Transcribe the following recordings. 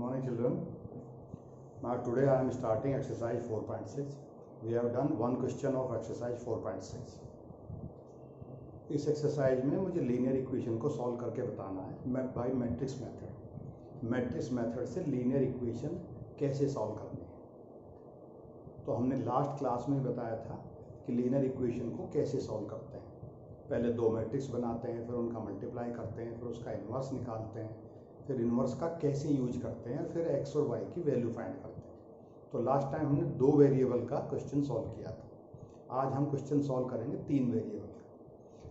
morning, children. Now today I am starting exercise 4.6. We have done one question of exercise 4.6. इस exercise में मुझे linear equation को solve करके बताना है by matrix method. Matrix method से लीनियर इक्वेशन कैसे सॉल्व करनी है। तो हमने लास्ट क्लास में बताया था कि लीनियर इक्वेशन को कैसे सॉल्व करते हैं। पहले दो मैट्रिक्स बनाते हैं, फिर उनका मल्टीप्लाई करते हैं, फिर उसका इन्वर्स निकालते हैं, फिर इन्वर्स का कैसे यूज करते हैं, फिर एक्स और वाई की वैल्यू फाइंड करते हैं। तो लास्ट टाइम हमने दो वेरिएबल का क्वेश्चन सॉल्व किया था। आज हम क्वेश्चन सॉल्व करेंगे तीन वेरिएबल का।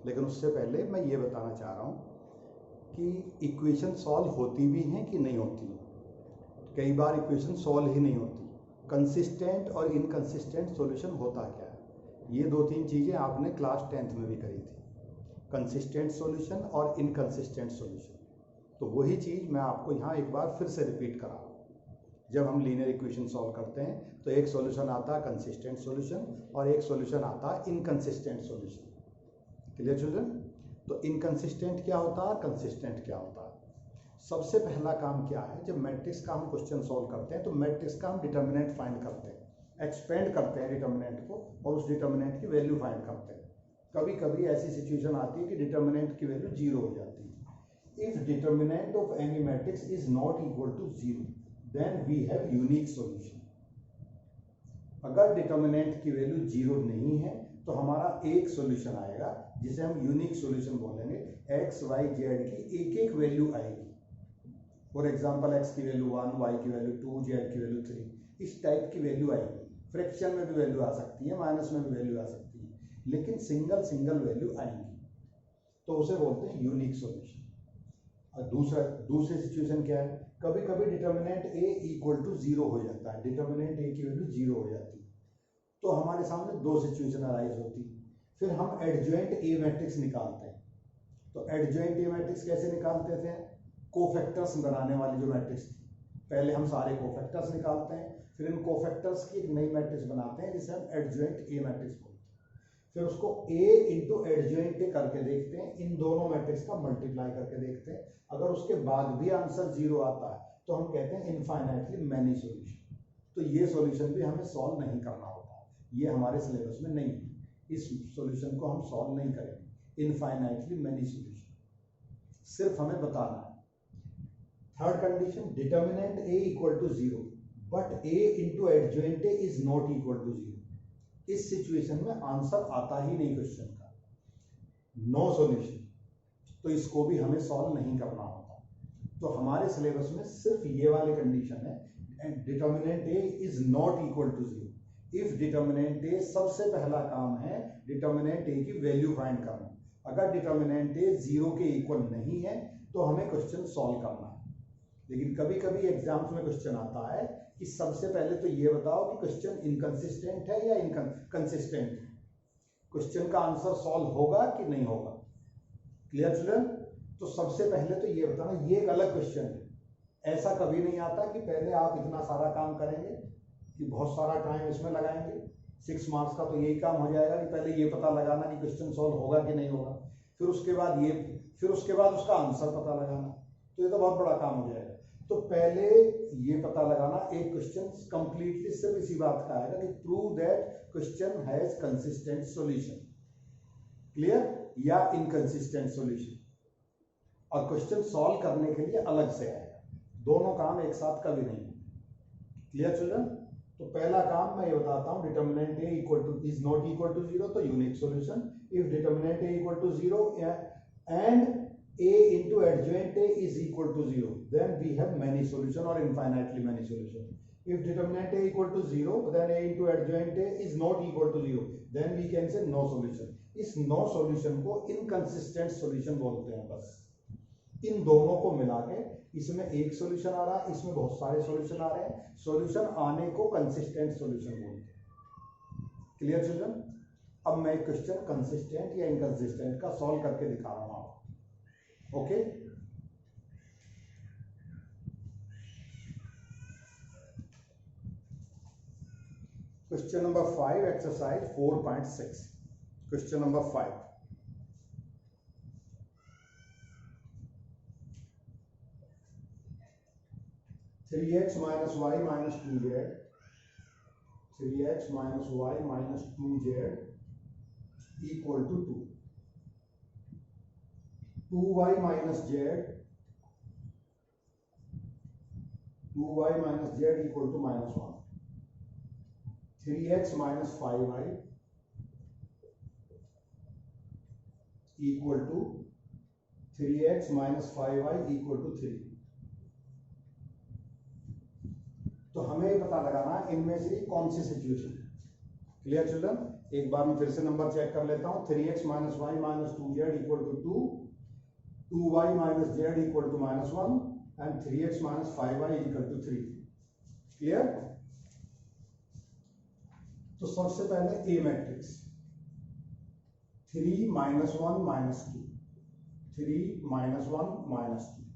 लेकिन उससे पहले मैं ये बताना चाह रहा हूँ कि इक्वेशन सॉल्व होती भी हैं कि नहीं होती। कई बार इक्वेशन सॉल्व ही नहीं होती। कंसिस्टेंट और इनकंसिस्टेंट सॉल्यूशन होता क्या है, ये दो तीन चीज़ें आपने क्लास 10th में भी करी थी। कंसिस्टेंट सॉल्यूशन और इनकंसिस्टेंट सॉल्यूशन। तो वही चीज़ मैं आपको यहाँ एक बार फिर से रिपीट करा रहा हूँ। जब हम लीनियर इक्वेशन सॉल्व करते हैं तो एक सॉल्यूशन आता है कंसिस्टेंट सॉल्यूशन और एक सॉल्यूशन आता है इनकंसिस्टेंट सॉल्यूशन। Clear children? तो इनकंसिस्टेंट क्या होता है, कंसिस्टेंट क्या होता है। सबसे पहला काम क्या है, जब मैट्रिक्स का हम क्वेश्चन सॉल्व करते हैं तो मैट्रिक्स का हम डिटर्मिनेंट फाइंड करते हैं, एक्सपेंड करते हैं डिटर्मिनेंट को और उस डिटर्मिनेंट की वैल्यू फाइंड करते हैं। कभी कभी ऐसी सिचुएशन आती है कि डिटर्मिनेंट की वैल्यू 0 हो जाती है। If determinant of any matrix is not equal to 0 then we have unique solution. अगर डिटर्मिनेंट की वैल्यू 0 नहीं है तो हमारा एक सॉल्यूशन आएगा जिसे हम यूनिक सॉल्यूशन बोलेंगे। एक्स वाई जेड की एक एक वैल्यू आएगी। फॉर एग्जांपल एक्स की वैल्यू 1, वाई की वैल्यू 2, जेड की वैल्यू 3, इस टाइप की वैल्यू आएगी। फ्रैक्शन में भी वैल्यू आ सकती है, माइनस में भी वैल्यू आ सकती है, लेकिन सिंगल वैल्यू आएंगी, तो उसे बोलते हैं यूनिक सॉल्यूशन। और दूसरी सिचुएशन क्या है, कभी कभी डिटर्मिनेंट ए इक्वल टू 0 हो जाता है, डिटर्मिनेंट ए की वैल्यू 0 हो जाती है। तो हमारे सामने दो सिचुएशन अराइज होती है। फिर हम एडजॉइंट ए मैट्रिक्स निकालते हैं। तो एडजॉइंट ए मैट्रिक्स कैसे निकालते थे, कोफैक्टर्स बनाने वाली जो मैट्रिक्स थी, पहले हम सारे कोफैक्टर्स निकालते हैं, फिर इन कोफैक्टर्स की एक नई मैट्रिक्स बनाते हैं जिसे हम एडजॉइंट ए मैट्रिक्स बोलते हैं। फिर उसको ए इंटू एडजॉइंट ए करके देखते हैं, इन दोनों मैट्रिक्स का मल्टीप्लाई करके देखते हैं। अगर उसके बाद भी आंसर 0 आता है तो हम कहते हैं इनफाइनाइटली मैनी सॉल्यूशन। तो ये सॉल्यूशन भी हमें सॉल्व नहीं करना होता, ये हमारे सिलेबस में नहीं है। इस सॉल्यूशन को हम सॉल्व नहीं करेंगे, इनफाइनाइटली मैनी सॉल्यूशन सिर्फ हमें बताना है। Third condition, determinant A equal to 0 but A into adjoint A is not equal to 0। इस सिचुएशन में आंसर आता ही नहीं क्वेश्चन का, नो सॉल्यूशन। तो इसको भी हमें सॉल्व नहीं करना होता। तो हमारे सिलेबस में सिर्फ ये वाले कंडीशन है, determinant A is not equal to 0। If determinant A, सबसे पहला काम है डिटर्मिनेंट ए की वैल्यू फाइंड करना। अगर डिटर्मिनेंट ए 0 के इक्वल नहीं है तो हमें क्वेश्चन सॉल्व करना है। लेकिन कभी कभी एग्जाम्स में क्वेश्चन आता है कि सबसे पहले तो ये बताओ कि क्वेश्चन इनकंसिस्टेंट है या कंसिस्टेंट है। क्वेश्चन का आंसर सॉल्व होगा कि नहीं होगा। Clear children? तो सबसे पहले तो ये बताना, ये एक अलग क्वेश्चन है। ऐसा कभी नहीं आता कि पहले आप इतना सारा काम करेंगे कि बहुत सारा टाइम इसमें लगाएंगे। 6 मार्क्स का तो यही काम हो जाएगा कि पहले ये पता लगाना कि क्वेश्चन सॉल्व होगा कि नहीं होगा, फिर उसके बाद उसका आंसर पता लगाना। तो ये तो बहुत बड़ा काम हो जाएगा। तो पहले ये पता लगाना, एक क्वेश्चन कंप्लीटली सिर्फ इसी बात का आएगा कि prove that question has consistent solution, clear, या इनकंसिस्टेंट सॉल्यूशन। और क्वेश्चन सॉल्व करने के लिए अलग से आएगा, दोनों काम एक साथ कभी नहीं। Clear children? तो पहला काम मैं ये बताता हूं, determinant A equal to is not equal to 0 तो unique solution. If determinant A equal to 0 and a into adjoint a is equal to 0 then we have many solution or infinitely many solution. If determinant a equal to 0 then a into adjoint a is not equal to 0 then we can say no solution. इस no solution को inconsistent solution बोलते हैं। बस इन दोनों को मिला के, इसमें एक सॉल्यूशन आ रहा है, इसमें बहुत सारे सॉल्यूशन आ रहे हैं, सॉल्यूशन आने को कंसिस्टेंट सॉल्यूशन बोलते हैं। Clear children? अब मैं क्वेश्चन कंसिस्टेंट या इनकंसिस्टेंट का सॉल्व करके दिखा रहा हूं आपको। Okay, question number 5, exercise 4.6। Question number 5, 3x minus y minus 2z, 3x minus y minus 2z equal to 2. 2y minus z, 2y minus z equal to minus 1. 3x minus 5y equal to 3x minus 5y equal to 3. तो हमें पता लगाना इनमें से कौन सी situation है. Clear children? एक बार मैं फिर से नंबर चेक कर लेता हूं. 3x minus y minus 2z equal to 2, 2y minus z equal to minus 1 and 3x minus 5y equal to 3. Clear? तो सबसे पहले A matrix 3 minus 1 minus 2, 3 minus 1 minus 2.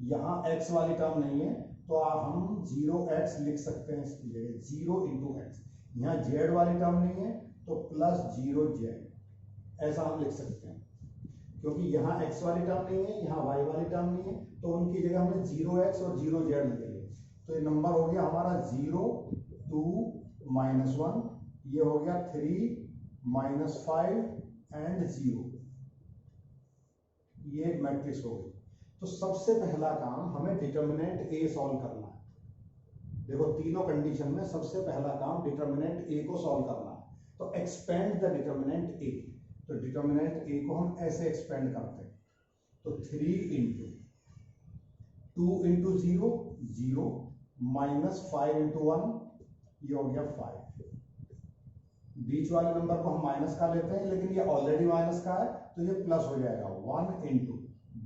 यहां x वाली टर्म नहीं है तो हम 0x लिख सकते हैं इसकी जगह 0 into x. यहाँ z वाली टर्म नहीं है तो प्लस 0z ऐसा हम लिख सकते हैं, क्योंकि यहाँ x वाली टर्म नहीं है, यहाँ y वाली टर्म नहीं है, तो उनकी जगह हमने 0x और 0z लिखेंगे. तो ये नंबर हो गया हमारा 0, 2 minus 1, ये हो गया 3 minus 5 and 0. ये एक मैट्रिक्स हो गई. तो सबसे पहला काम हमें डिटर्मिनेंट ए सॉल्व करना है. देखो तीनों कंडीशन में सबसे पहला काम डिटर्मिनेंट ए को सॉल्व करना है. तो एक्सपेंड द डिटर्मिनेंट ए. तो डिटर्मिनेंट ए को हम ऐसे एक्सपेंड करते हैं. तो 3 इंटू 2 इंटू 0 0 माइनस 5 इंटू 1, ये हो गया 5. बीच वाले नंबर को हम माइनस का लेते हैं, लेकिन ये ऑलरेडी माइनस का है तो ये प्लस हो जाएगा. 1 into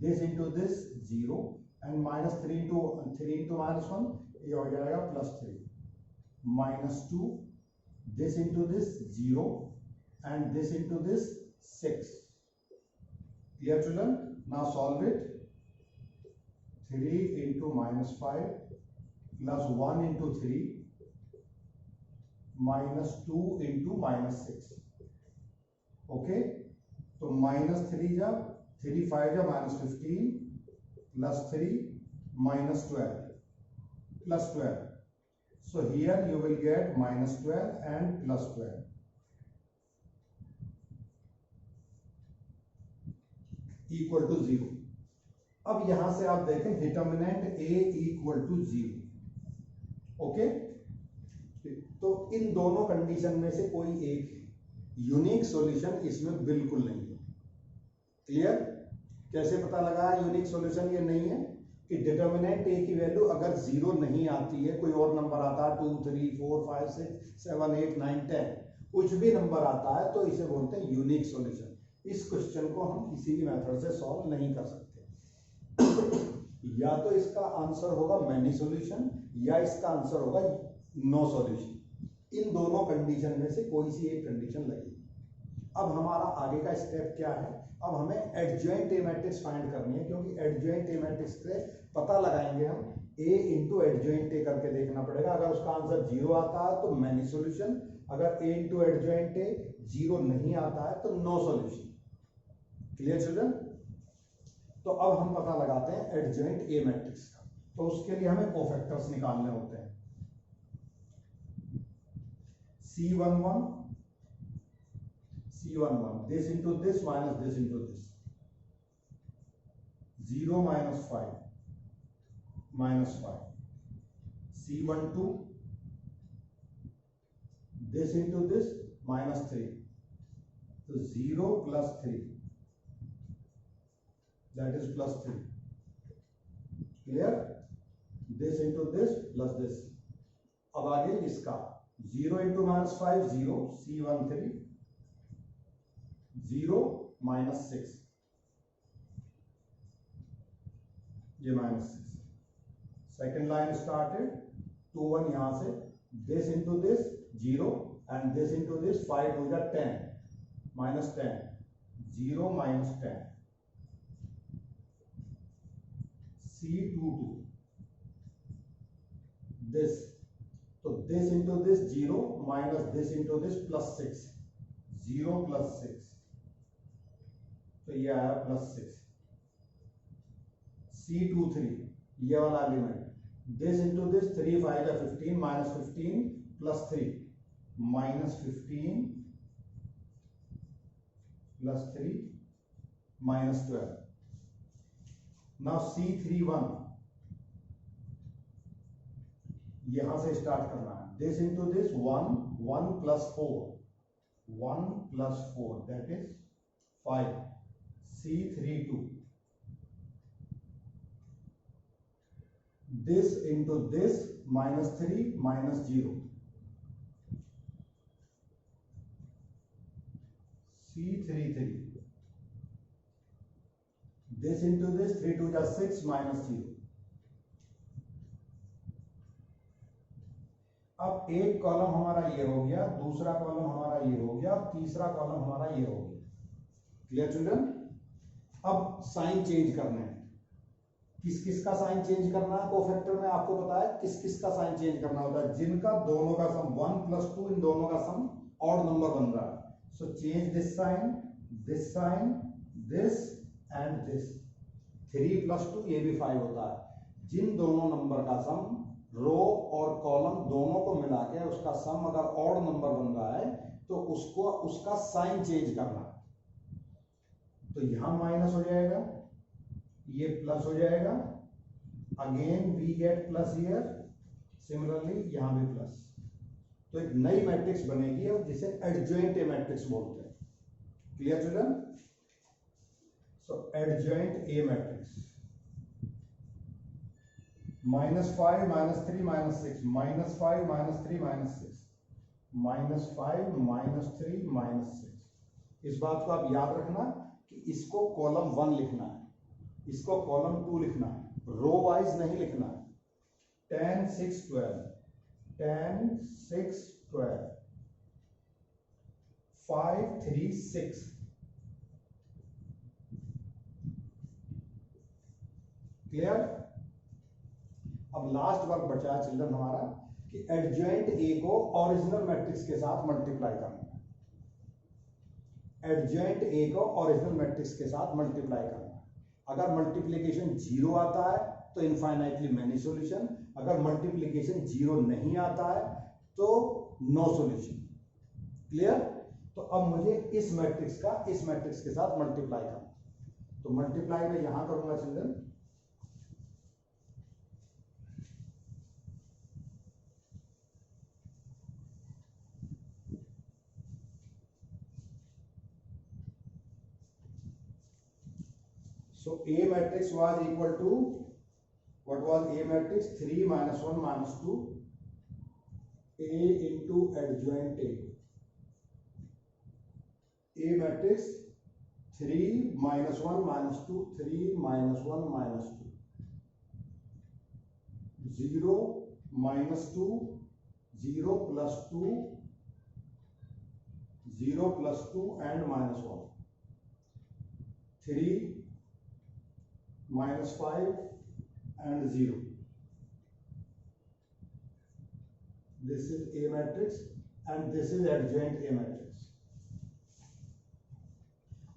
this into this 0 and minus 3 into minus 1, ये हो जाएगा plus 3. Minus 2 this into this 0 and this into this 6. Clear children? Now solve it. 3 into minus 5 plus 1 into 3 minus 2 into minus 6. Okay, तो minus 3 जब 3 5 जब minus 15 plus 3 minus 12 plus 12. So here you will get minus 12 and plus 12. Equal to 0. अब यहां से आप देखें determinant a equal to 0. Okay, तो इन दोनों कंडीशन में से कोई एक यूनिक सॉल्यूशन इसमें बिल्कुल नहीं है. क्लियर? कैसे पता लगा यूनिक सॉल्यूशन ये नहीं है? कि डिटर्मिनेंट ए की वैल्यू अगर 0 नहीं आती है, कोई और नंबर आता है 2 3 4 5 6 7 8 9 10 कुछ भी नंबर आता है तो इसे बोलते हैं यूनिक सॉल्यूशन. इस क्वेश्चन को हम किसी भी मेथड से सॉल्व नहीं कर सकते. या तो इसका आंसर होगा मैनी सॉल्यूशन या इसका आंसर होगा नो सॉल्यूशन. इन दोनों कंडीशन में से कोई सी एक कंडीशन लगेगी. अब हमारा आगे का स्टेप क्या है? अब हमें एडजॉइंट ए मैट्रिक्स फाइंड करनी है, क्योंकि एडजॉइंट ए मैट्रिक्स से पता लगाएंगे हम ए इंटू एडजॉइंट ए करके देखना पड़ेगा. अगर उसका आंसर 0 आता है तो मैनी सॉल्यूशन, अगर ए इंटू एडजॉइंट ए 0 नहीं आता है तो नो सॉल्यूशन. Clear children? तो अब हम पता लगाते हैं एडजॉइंट ए मैट्रिक्स का. तो उसके लिए हमें कोफैक्टर्स निकालने होते हैं. C11 this into this minus this into this. 0 minus 5 minus 5. C12 this into this minus 3. So 0 plus 3, that is plus 3. Clear? This into this plus this. अब आगे इसका 0 into minus 5 0, C13 0 minus 6, ये minus 6. Second line started 2 1 यहां से, this into this 0 and this into this 5 हो जाए 10 minus 10, 0 minus 10. C22 this, तो this into this 0 minus this into this plus 6, 0 plus 6, तो ये आया प्लस 6. C23 ये वाला element this into this, 3 5 are 15, minus 15 plus 3, minus 15 plus 3 minus 12. Now C31 यहां से स्टार्ट करना है. This into this, 1 plus 4, 1 plus 4, that is 5. C32, this into this, minus 3 minus 0. C33, this into this, 3 2 is 6 minus 0. अब एक column हमारा ये हो गया, दूसरा कॉलम हमारा ये हो गया, तीसरा कॉलम हमारा ये हो गया. Clear children? अब साइन चेंज करने हैं. किस किस का साइन चेंज करना है? कोफैक्टर में आपको पता है किस किस का साइन चेंज करना होता है. जिनका दोनों का सम 1 plus 2, इन दोनों का सम ऑड नंबर बन रहा है. So change this sign, this and this. 3 plus 2 ये भी 5 होता है. जिन दोनों नंबर का सम रो और कॉलम दोनों को मिला के उसका सम अगर ऑड नंबर बन रहा है तो उसको उसका साइन चेंज करना. तो यहां माइनस हो जाएगा, ये प्लस हो जाएगा. Again we get plus here, similarly यहां भी प्लस. तो एक नई मैट्रिक्स बनेगी अब जिसे एडजॉइंट ए मैट्रिक्स बोलते हैं. Clear children? So adjoint a matrix. -5 -3 -6, -5 -3 -6, -5 -3 -6. इस बात को आप याद रखना कि इसको कॉलम 1 लिखना है, इसको कॉलम 2 लिखना है, रो वाइज नहीं लिखना है. 10 6 12, 10 6 12, 5 3 6. क्लियर? अब लास्ट वर्क बचा है चिल्ड्रन हमारा कि एडजॉइंट ए को ओरिजिनल मैट्रिक्स के साथ मल्टीप्लाई करना है. एडजॉइंट ए को ओरिजिनल मैट्रिक्स के साथ मल्टीप्लाई करना है. अगर मल्टीप्लिकेशन 0 आता है तो इनफाइनाइटली मेनी सॉल्यूशन. अगर मल्टीप्लिकेशन 0 नहीं आता है तो नो सॉल्यूशन. क्लियर? तो अब मुझे इस मैट्रिक्स का इस मैट्रिक्स के साथ मल्टीप्लाई करना. तो मल्टीप्लाई मैं यहां करूंगा children. So A matrix was equal to, what was A matrix? 3 minus 1 minus 2, A into adjoint A. A matrix 3 minus 1 minus 2, 3 minus 1 minus 2, 0 minus 2, 0 plus 2, 0 plus 2 and minus 1, 3 minus 5 and 0. This is A matrix and this is adjoint A matrix.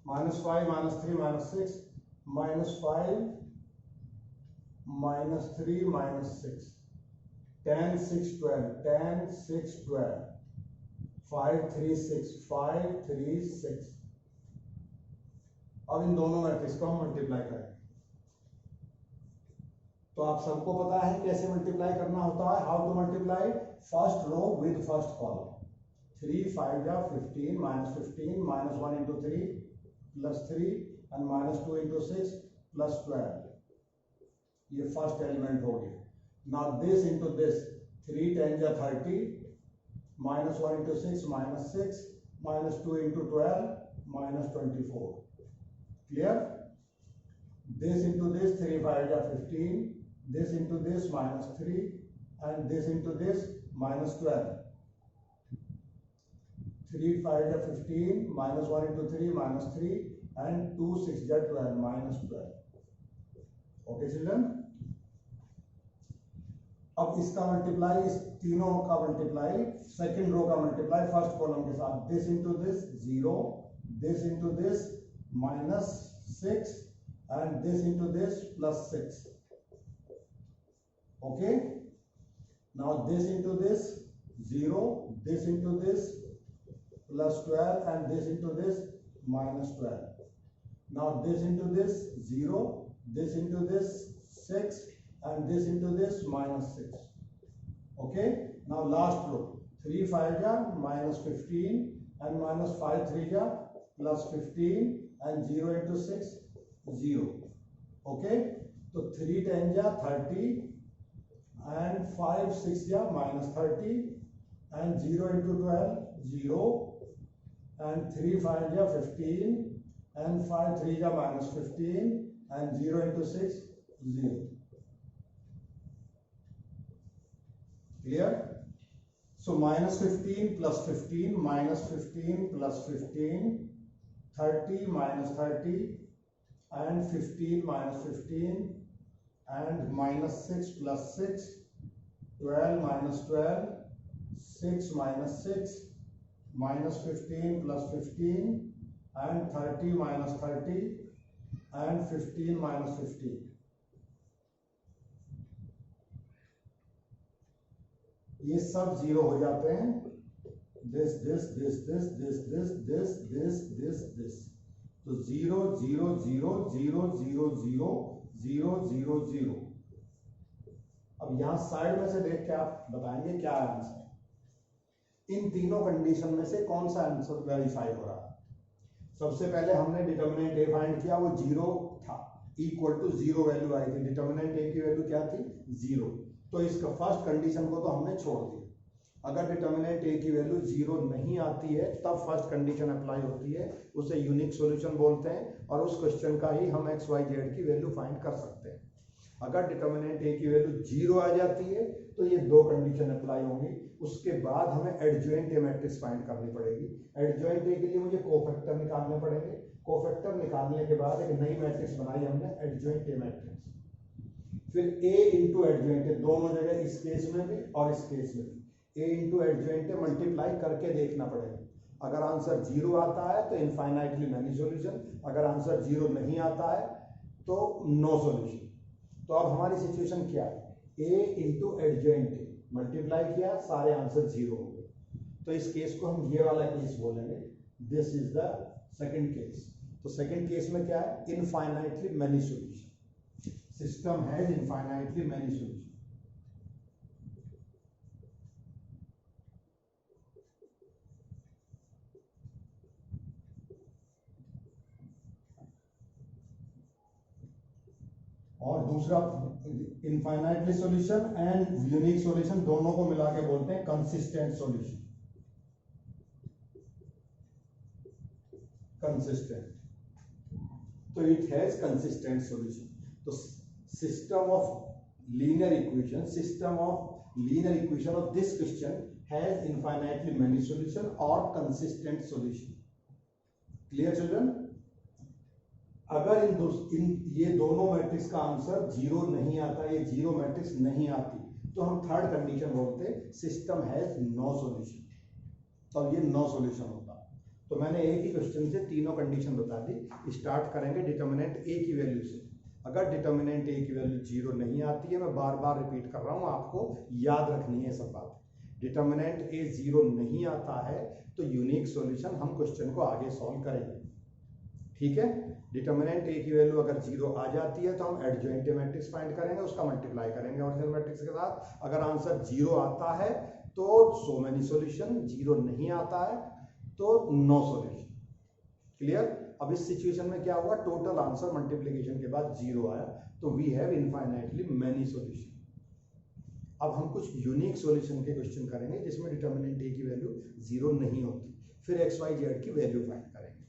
Minus 5 minus 3 minus 6, minus 5 minus 3 minus 6, 10 6 12, 10 6 12, 5 3 6, 5 3 6. अब इन दोनों matrix को हम multiply करें. तो आप सबको पता है कैसे मल्टीप्लाई करना होता है. How to multiply? First row with first column. 3 5 या 15, minus 15, minus 1 into 3 plus 3 and minus 2 into 6 plus 12. ये फर्स्ट एलिमेंट हो गया. नाउ दिस into this, 3 10 या 30, minus 1 into 6 minus 6, minus 2 into 12 minus 24. Clear? This into this, 3 5 या 15, this into this minus 3 and this into this minus 12. 3 5 या 15, minus 1 into 3 minus 3 and 2 6 या 12 minus 12. Okay children? अब इसका multiply, इस तीनों का multiply, second row का मल्टीप्लाई फर्स्ट कॉलम के साथ. This into this 0, this into this -6 and this into this +6. Okay, now this into this 0, this into this plus 12, and this into this minus 12. Now this into this 0, this into this 6, and this into this minus 6. Okay, now last row, 3 5 ja minus 15, and minus 5 3 ja plus 15, and 0 into 6 0. Okay, so 3 10 ja 30, and 5 6 ja minus 30, and 0 into 12 0, and 3 5 ja 15, and 5 3 ja minus 15, and 0 into 6 0. Clear? So minus 15 plus 15, minus 15 plus 15, 30 minus 30, and 15 minus 15, and minus 6 plus 6, 12 minus 12, 6 minus 6, minus 15 plus 15, and 30 minus 30, and 15 minus 15. ये सब zero हो जाते हैं. This this this this this this this this this this. तो 0 0 0 0 0 0 0 0 0. अब यहां side में से देख के आप बताएंगे क्या आंसर. इन तीनों कंडीशन में से कौन सा आंसर वेरीफाई हो रहा है. सबसे पहले हमने डिटर्मिनेंट ए फाइंड किया, वो 0 था, इक्वल टू 0 वैल्यू आई थी. डिटर्मिनेंट ए की वैल्यू क्या थी? 0. तो इसका फर्स्ट कंडीशन को तो हमने छोड़ दिया. अगर डिटर्मिनेंट ए की वैल्यू 0 नहीं आती है तब फर्स्ट कंडीशन अप्लाई होती है, उसे यूनिक सॉल्यूशन बोलते हैं, और उस क्वेश्चन का ही हम एक्स वाई जेड की वैल्यू फाइंड कर सकते हैं. अगर डिटर्मिनेंट ए की वैल्यू 0 आ जाती है तो ये दो कंडीशन अप्लाई होंगी. उसके बाद हमें एडजॉइंट ए मैट्रिक्स फाइंड करनी पड़ेगी. एडजॉइंट ए के लिए मुझे कोफैक्टर निकालने पड़ेंगे. कोफैक्टर निकालने के बाद एक नई मैट्रिक्स बनाई हमने, एडजॉइंट ए मैट्रिक्स. फिर ए इंटू एडजॉइंट ए, दोनों जगह, इस केस में भी और इस केस में भी, ए इंटू एडजॉइंट ए मल्टीप्लाई करके देखना पड़ेगा. अगर आंसर 0 आता है तो इनफाइनाइटली मैनी सॉल्यूशन, अगर आंसर 0 नहीं आता है तो नो सॉल्यूशन. तो अब हमारी सिचुएशन क्या है? ए इंटू एडजॉइंट ए मल्टीप्लाई किया, सारे आंसर 0 हो गए. तो इस केस को हम ये वाला केस बोलेंगे. This is the second case. तो सेकंड केस में क्या है? Infinitely many solution. System has infinitely many solution. और दूसरा infinitely solution and unique solution, दोनों को मिला के बोलते हैं कंसिस्टेंट सॉल्यूशन. कंसिस्टेंट. तो इट हैज कंसिस्टेंट सॉल्यूशन. तो system of linear equation, system of linear equation of this question has infinitely many solution और कंसिस्टेंट सॉल्यूशन. Clear children? अगर इन ये दोनों मैट्रिक्स का आंसर 0 नहीं आता, ये 0 मैट्रिक्स नहीं आती, तो हम थर्ड कंडीशन बोलते सिस्टम हैज नो सॉल्यूशन. तो ये नो सॉल्यूशन होता. तो मैंने एक ही क्वेश्चन से तीनों कंडीशन बता दी. स्टार्ट करेंगे डिटर्मिनेंट ए की वैल्यू से. अगर डिटर्मिनेंट ए की वैल्यू 0 नहीं आती है, मैं बार बार रिपीट कर रहा हूँ, आपको याद रखनी है सब बात. डिटर्मिनेंट ए 0 नहीं आता है तो यूनिक सॉल्यूशन हम क्वेश्चन को आगे सॉल्व करेंगे. ठीक है? डिटर्मिनेंट ए की वैल्यू अगर 0 आ जाती है तो हम एडजॉइंट ए मैट्रिक्स फाइंड करेंगे, उसका मल्टीप्लाई करेंगे ओरिजिनल मैट्रिक्स के साथ. अगर आंसर 0 आता है तो सो मेनी सॉल्यूशन, 0 नहीं आता है तो नो सॉल्यूशन. क्लियर? अब इस सिचुएशन में क्या हुआ? टोटल आंसर मल्टीप्लिकेशन के बाद 0 आया, तो we have infinitely many solution. अब हम कुछ यूनिक सॉल्यूशन के क्वेश्चन करेंगे जिसमें डिटर्मिनेंट ए की वैल्यू 0 नहीं होती, फिर एक्स वाई जेड की वैल्यू फाइंड करेंगे.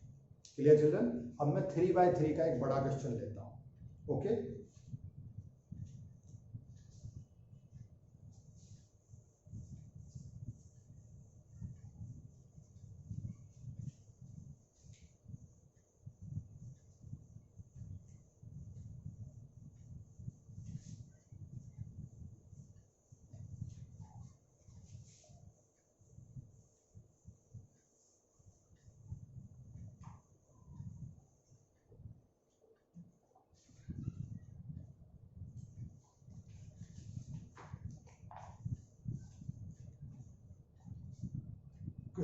Clear children? अब मैं 3x3 का एक बड़ा क्वेश्चन लेता हूं. Okay,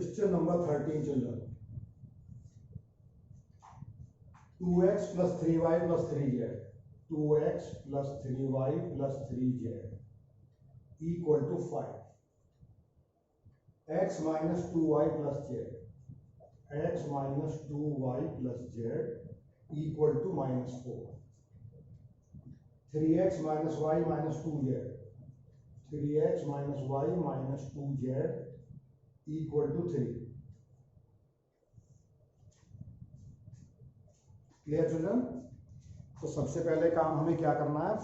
question number 13 children. 2x plus 3y plus 3z. 2x plus 3y plus 3z equal to 5. x minus 2y plus z. x minus 2y plus z equal to minus 4. 3x minus y minus 2z. 3x minus y minus 2z equal to 3. Clear children? तो सबसे पहले काम हमें क्या करना है?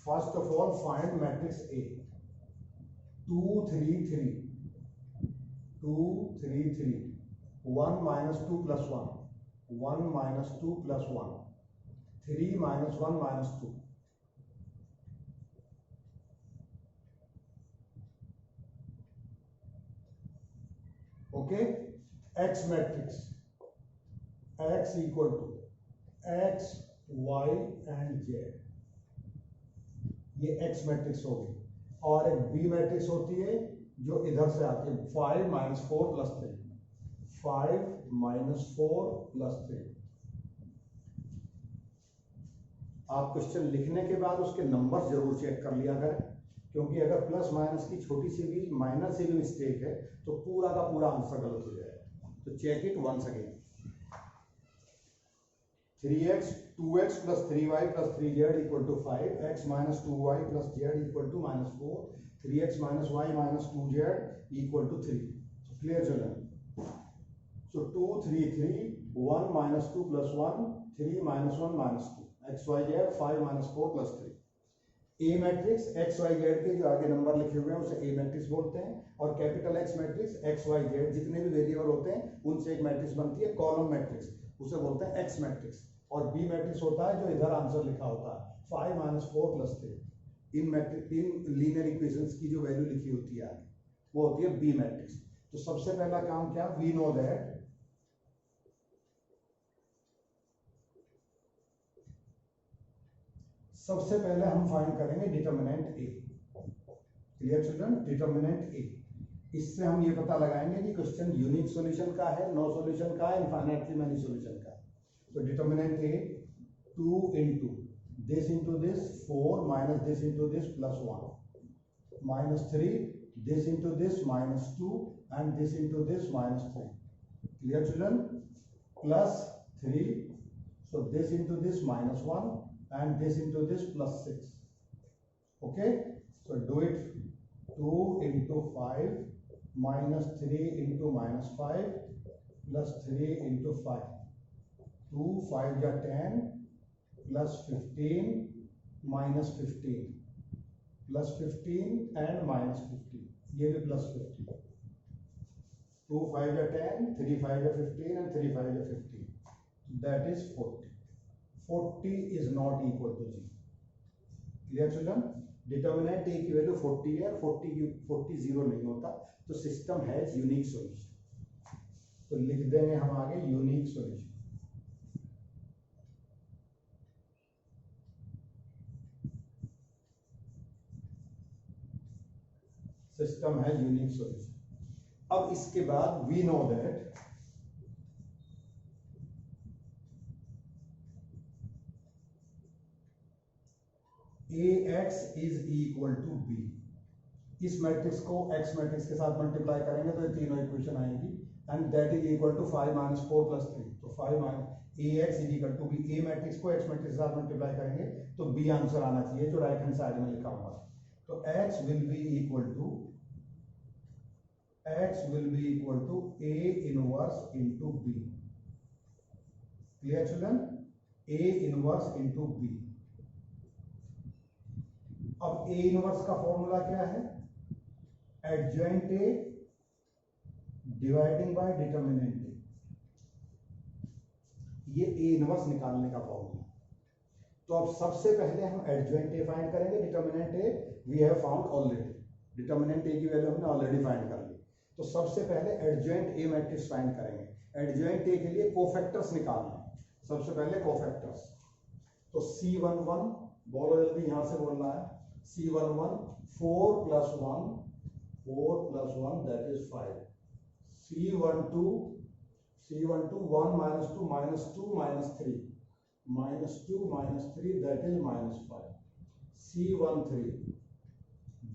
First of all find matrix A. 2 3 3 2 3 3 1 minus 2 plus 1 1 minus 2 plus 1 3 minus 1 minus 2. Okay. X matrix x equal to x y and z. ये x matrix होगी. और एक b मैट्रिक्स होती है जो इधर से आती है 5 minus 4 plus 3. 5 minus 4 plus 3. आप क्वेश्चन लिखने के बाद उसके नंबर जरूर चेक कर लिया करें, क्योंकि अगर प्लस माइनस की छोटी सी भी माइनर से भी मिस्टेक है तो पूरा का पूरा आंसर गलत हो जाएगा. तो check it once again. 3x 2x plus 3y plus 3z equal to 5. x minus 2y plus z equal to minus 4. 3x minus y minus 2z equal to 3. So clear children? So 2 3 3 1 minus 2 plus 1 3 minus 1 minus 2. x y z 5 minus 4 plus 3. A matrix X Y Z के जो आगे number लिखे हुए हैं उसे ए matrix बोलते हैं. और capital X matrix X Y Z जितने भी वेरिएबल होते हैं उनसे एक मैट्रिक्स बनती है कॉलम मैट्रिक्स, उसे बोलते हैं एक्स मैट्रिक्स. और बी मैट्रिक्स होता है जो इधर आंसर लिखा होता है 5 minus 4 plus 3. In linear equations की जो वैल्यू लिखी होती है आगे वो होती है बी मैट्रिक्स. तो सबसे पहला काम क्या? वी नो दैट सबसे पहले हम फाइंड करेंगे determinant A. Clear children? Determinant A. इससे हम ये पता लगाएंगे कि क्वेश्चन यूनिक सॉल्यूशन का है, नो सॉल्यूशन का है, इनफाइनाइटली मेनी सॉल्यूशन का है. तो determinant A 2 into this into this 4 minus this into this plus 1 minus 3 this into this minus 2 and this into this minus 3. Clear children? Plus 3. So this into this minus 1 and this into this plus 6. Okay, so do it. 2 into 5 minus 3 into minus 5 plus 3 into 5. 2 5 या 10 plus 15 minus 15 plus 15 and minus 15. ये भी plus 15. 2 5 या 10 3 5 या 15 and 3 5 या 15. That is 40. 40 is not equal to g. Clear children? Determinant A की value 40 है, 40 zero नहीं होता, तो सिस्टम हैज यूनिक सॉल्यूशन. तो लिख देंगे हम आगे यूनिक सॉल्यूशन. सिस्टम है यूनिक सॉल्यूशन. अब इसके बाद we know that ax is equal to b. इस मैट्रिक्स को x मैट्रिक्स के साथ मल्टीप्लाई करेंगे तो ये तीनों इक्वेशन आएंगी and that is equal to 5 minus 4 plus 3. तो 5 minus ax is equal to b. a matrix को x मैट्रिक्स के साथ मल्टीप्लाई करेंगे तो b आंसर आना चाहिए जो राइट हैंड साइड में लिखा हुआ है. तो x will be equal to a inverse into b. Clear children? a inverse into b. अब a इनवर्स का फॉर्मूला क्या है? Adjoint a dividing by determinant a. ये a इनवर्स निकालने का फॉर्मूला. तो अब सबसे पहले हम एडजॉइंट a फाइंड करेंगे. Determinant a we have found already. Determinant a की वैल्यू हमने ऑलरेडी फाइंड कर ली. तो सबसे पहले एडजॉइंट a मैट्रिक्स फाइंड करेंगे. एडजॉइंट a के लिए कोफैक्टर्स निकालना है. सबसे पहले कोफैक्टर्स. तो C11 बोलो जल्दी, यहां से बोलना है. C11 4 plus 1 that is 5. C12 1 minus 2 minus 2 minus 3 minus 2 minus 3 that is minus 5. C13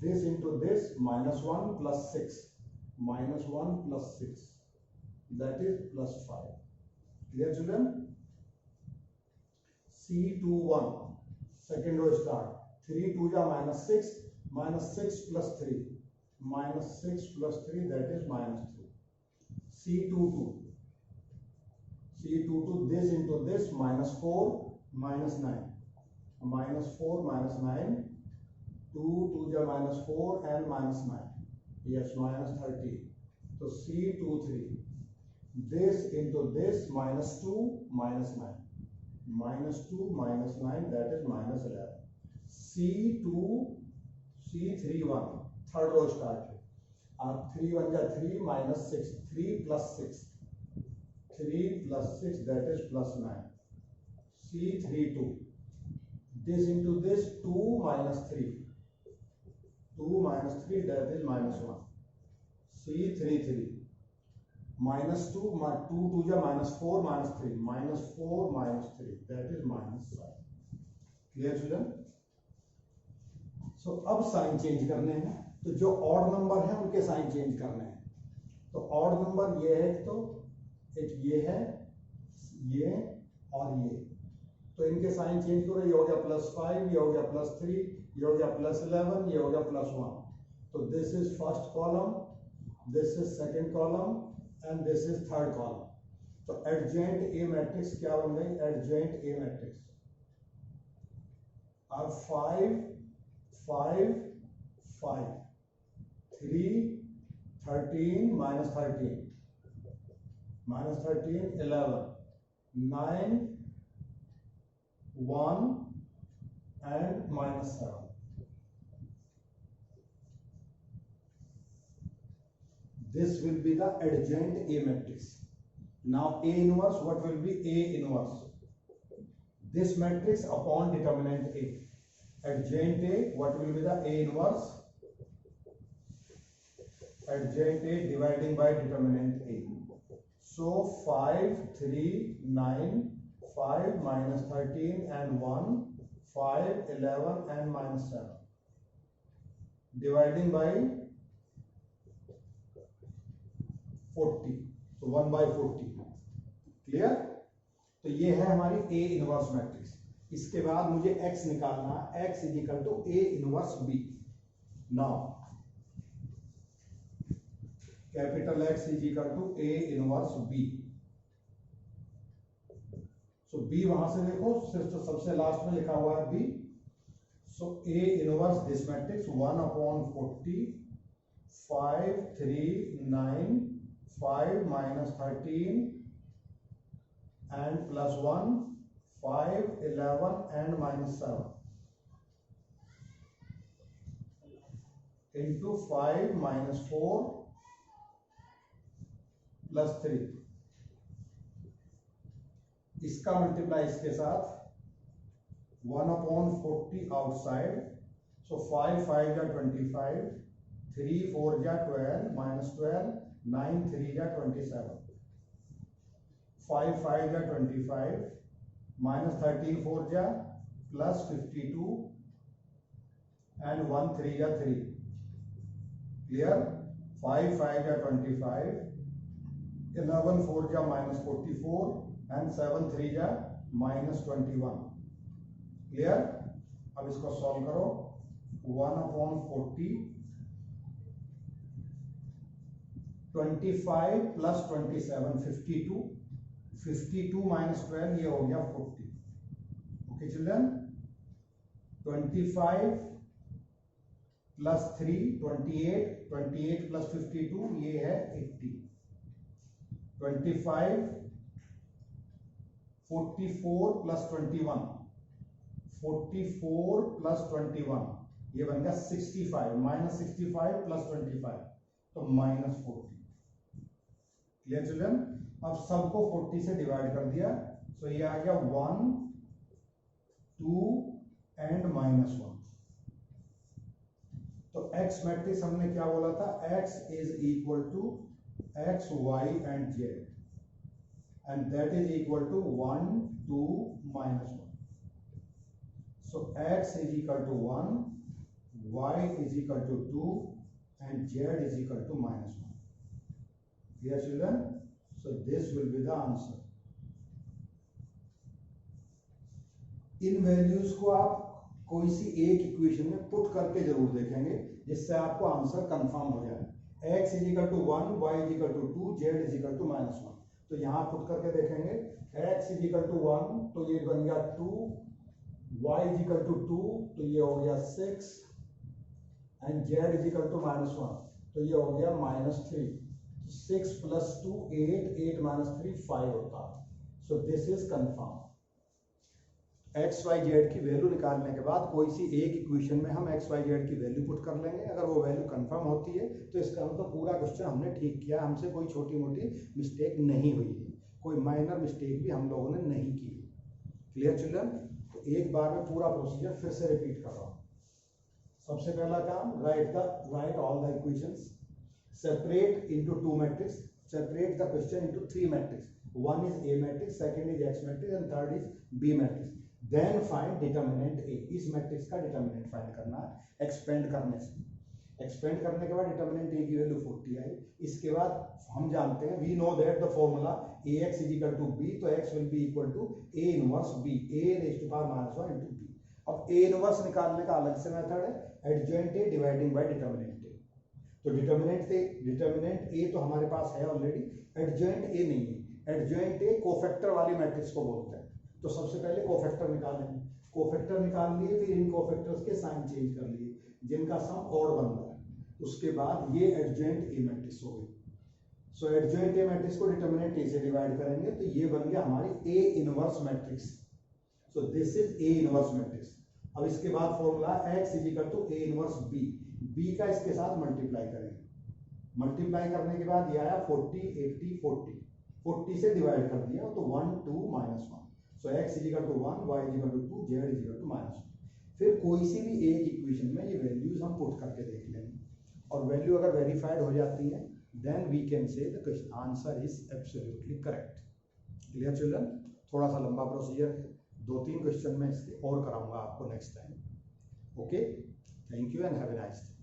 this into this minus 1 plus 6 minus 1 plus 6 that is plus 5. Clear children? C21 second row start 3 2 ja minus 6 plus 3 minus 6 plus 3 that is minus 3. C22 this into this minus 4 minus 9 minus 4 minus 9 2 2 ja minus 4 and minus 9 yes minus 13. So C23 this into this minus 2 minus 9 minus 2 minus 9 that is minus 11. C31 third row start 3 1 ja 3 minus 6 3 plus 6 that is plus 9. C32 this into this 2 minus 3 that is minus 1. C33 minus 2 2 ja minus 4 minus 3 minus 4 minus 3 that is minus 5. Clear children? So अब sign change करने हैं तो जो odd number है उनके sign change करने हैं. तो ऑड नंबर ये है तो एक ये है ये और ये तो इनके साइन चेंज करो. ये हो गया प्लस 5 ये हो गया प्लस 3 ये हो गया प्लस 11 ये हो गया प्लस 1. तो this is first column this is second column and this is third column. तो एडजेंट ए मैट्रिक्स क्या बन गई? एडजेंट ए मैट्रिक्स. अब 5 5 5 3 13 minus 13 11 9 1 and minus 7. This will be the adjoint A matrix. Now A inverse, what will be A inverse? This matrix upon determinant A. Adjoint A, what will be the A inverse? Adjoint A dividing by determinant A. So 5 3 9 5 minus 13 and 1 5 11 and minus 7 dividing by 40. So 1 by 40. Clear? तो ये है हमारी A inverse matrix. इसके बाद मुझे x निकालना है. x is equal to A inverse B. Now capital X is equal to A inverse B. So B वहां से देखो सिर्फ तो सबसे लास्ट में लिखा हुआ है B. So A inverse this matrix 1 upon 40 5 3 9 5 minus 13 and plus 1 5 11 and minus 7 into 5 minus 4 plus 3. इसका मल्टीप्लाई इसके साथ 1 upon 40 outside. So 5 5 ja 25 3 4 ja 12 minus 12 9 3 ja 27 5 5 ja 25 minus 13 4 ja plus 52 and 1 3 ja 3. Clear? 5 5 ja 25 11 4 ja minus 44 and 7 3 ja minus 21. Clear? अब इसको solve करो. 1 upon 40 25 plus 27 52 52 minus 12 ये हो गया 40. Okay children. 25 plus 3 28 28 plus 52 ये है 80. 25 44 plus 21 44 plus 21 ये बन गया 65 minus 65 plus 25 तो minus 40. Clear children. अब सबको 40 से डिवाइड कर दिया. सो ये आ गया 1 2 एंड माइनस 1. तो x मैट्रिक्स हमने क्या बोला था? x is equal to x, y and z, and that is equal to 1, 2, minus 1. So x is equal to 1, y is equal to 2 and z is equal to minus 1. Clear children? So this will be the answer. In values को आप कोई सी एक equation में put करके जरूर देखेंगे जिससे आपको आंसर कंफर्म हो जाए। x is equal to 1, y is equal to 2, z is equal to minus 1। तो यहाँ पुट करके देखेंगे x इज इक्वल टू 1 तो ये बन गया 2, y इज इक्वल टू 2 तो ये हो गया 6 and z is equal to minus 1 तो ये हो गया माइनस 3। 6 प्लस 2 8, 8 माइनस 3 5 होता है। So this is confirm. X Y z की वैल्यू निकालने के बाद कोई सी एक इक्वेशन में हम एक्स वाई जेड की वैल्यू पुट कर लेंगे। अगर वो वैल्यू कंफर्म होती है तो इसका मतलब पूरा क्वेश्चन हमने ठीक किया, हमसे कोई छोटी मोटी मिस्टेक नहीं हुई है, कोई माइनर मिस्टेक भी हम लोगों ने नहीं की है। Clear children? तो एक बार में पूरा प्रोसीजर फिर से रिपीट कर रहा हूँ। सबसे पहला काम, write all the equations, separate into two matrix, separate the question into three matrix, one is A matrix, second is X matrix and third is B matrix. Then find determinant A, इस matrix का determinant find करना है expand करने से। Expand करने के बाद determinant A की वैल्यू 40 आई। इसके बाद हम जानते हैं, we know that the formula ax is equal to b, तो x will be equal to a inverse b, a raise to power minus 1 into b। अब a इनवर्स निकालने का अलग से मेथड है, adjoint a dividing by determinant a। तो determinant a तो हमारे पास है ऑलरेडी, एडजॉइंट a नहीं है। एडजॉइंट a कोफैक्टर वाली मैट्रिक्स को बोलते हैं। तो सबसे पहले कोफैक्टर निकालेंगे, कोफैक्टर निकाल लिए, फिर इन कोफैक्टर्स के साइन चेंज कर लिए जिनका सम ऑड बन रहा है। उसके बाद ये एडजॉइंट ए मैट्रिक्स हो गई। सो एडजॉइंट ए मैट्रिक्स को डिटर्मिनेंट ए से डिवाइड करेंगे तो ये बन गया हमारी a inverse matrix. So this is a inverse matrix. अब इसके बाद formula x is equal to a inverse b, b का इसके साथ मल्टीप्लाई करेंगे। मल्टीप्लाई करने के बाद ये आया 40, 80, 40, 40 से डिवाइड कर दिया तो 1, 2, minus 1। So x is equal to 1, y is equal to 2, z is equal to minus 1। फिर कोई सी भी एक इक्वेशन में ये वैल्यूज हम पुट करके देख लेंगे और वैल्यू अगर वेरीफाइड हो जाती है then we can say the answer is absolutely correct. Clear children? थोड़ा सा लंबा प्रोसीजर है, 2-3 क्वेश्चन में इसके और कराऊंगा आपको next time. Okay, thank you and have a nice day.